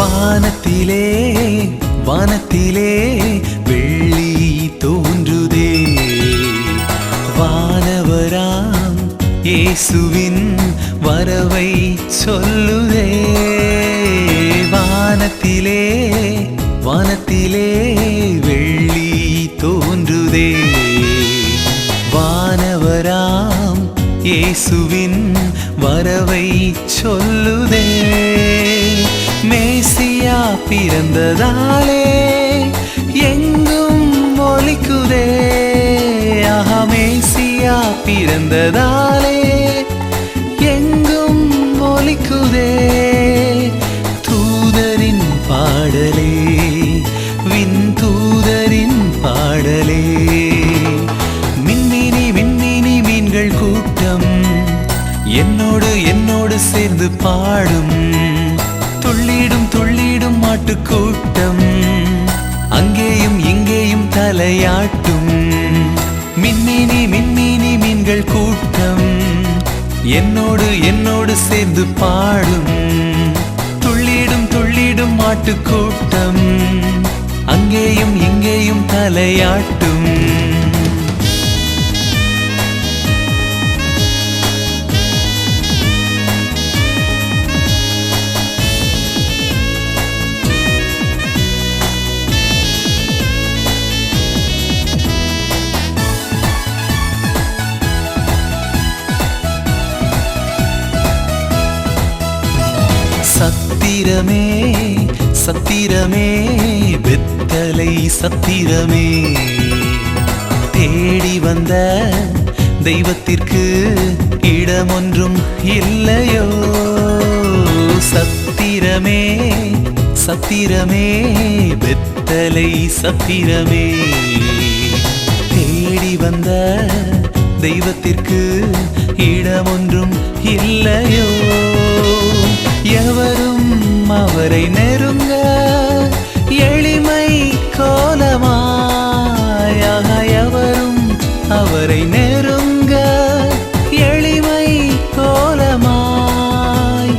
வானத்திலே வானத்திலே வெள்ளி தோன்றுதே, வானவராம் இயேசுவின் வரவை சொல்லுதே. வானத்திலே வானத்திலே வெள்ளி தோன்றுதே, வானவராம் இயேசுவின் வரவை சொல்லுதே. மேசியா பிறந்ததாலே எங்கும் ஒலிக்குதே, ஆஹா மேசியா பிறந்ததாலே எங்கும் ஒலிக்குதே. தூதரின் பாடலே விண் தூதரின் பாடலே, மின்மினி மின்மினி மீன்கள் கூட்டம் என்னோடு என்னோடு சேர்ந்து பாடும். துள்ளிடும் துள்ளிடும் மாட்டுக்கூட்டம் அங்கேயும் இங்கேயும் தலையாட்டும். மின்மினி மின்மினி மீன்கள் கூட்டம் என்னோடு என்னோடு சேர்ந்து பாடும். துள்ளிடும் துள்ளிடும் மாட்டுக்கூட்டம் அங்கேயும் இங்கேயும் தலையாட்டும். சத்திரமே சத்திரமே வெத்தலை சத்திரமே, தேடி வந்த தெய்வத்திற்கு இடமொன்றும் இல்லையோ. சத்திரமே சத்திரமே வெத்தலை சத்திரமே, தேடி வந்த தெய்வத்திற்கு இடமொன்றும் இல்லையோ. எவரும் அவரை நெருங்க எளிமை கோலமாயாக, எவரும் அவரை நெருங்க எளிமை கோலமாய்.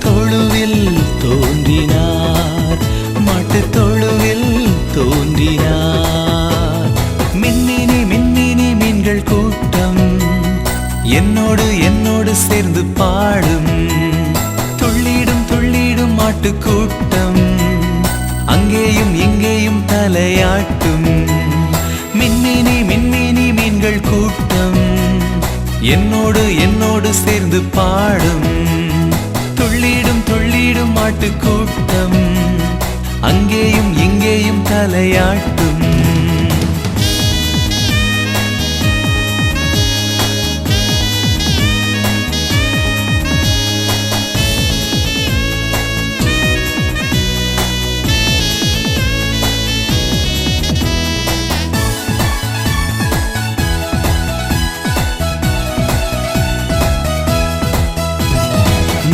தொழுவில் தோன்றினார் மாட்டு தொழுவில் தோன்றினார். மின்மினி மின்மினி மீன்கள் கூட்டம் என்னோடு என்னோடு சேர்ந்து பாடும். துள்ளிடும் துள்ளிடும் மாட்டுக்கூட்டம் அங்கேயும் இங்கேயும் தலையாட்டும். மின்மினி மின்மினி மீன்கள் கூட்டம் என்னோடு என்னோடு சேர்ந்து பாடும். துள்ளிடும் துள்ளிடும் மாட்டுக்கூட்டம் அங்கேயும் இங்கேயும் தலையாட்டும்.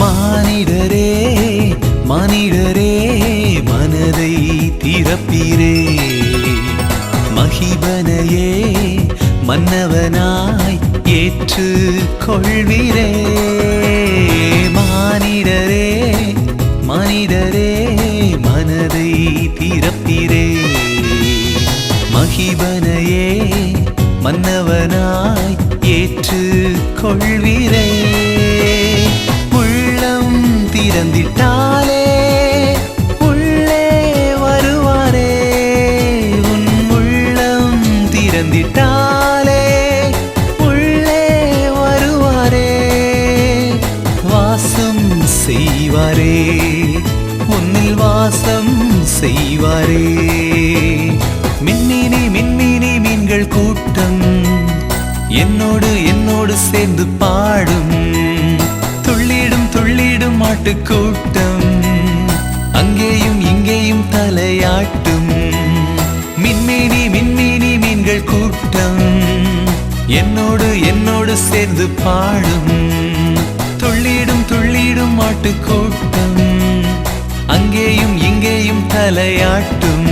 மானிடரே மானிடரே மனதை திறப்பீரே, மகிபனையே மன்னவனாய் ஏற்று கொள்வீரே. மானிடரே மானிடரே மனதை திறப்பீரே, மகிபனையே மன்னவனாய் ஏற்று கொள்வீரே. திறந்திட்டாலே உள்ளே வருவாரே, உன் உள்ளம் திறந்திட்டாலே உள்ளே வருவாரே. வாசம் செய்வாரே உன்னில் வாசம் செய்வாரே. மின்மினி மின்மினி மீன்கள் கூட்டம் என்னோடு என்னோடு சேர்ந்து பாடும். துள்ளிடும் துள்ளிடும் மாட்டுக்கூட்டம் அங்கேயும் இங்கேயும் தலையாட்டும். மின்மினி மின்மினி மீன்கள் கூட்டம் என்னோடு என்னோடு சேர்ந்து பாடும். துள்ளிடும் துள்ளிடும் மாட்டுக்கூட்டம் அங்கேயும் இங்கேயும் தலையாட்டும்.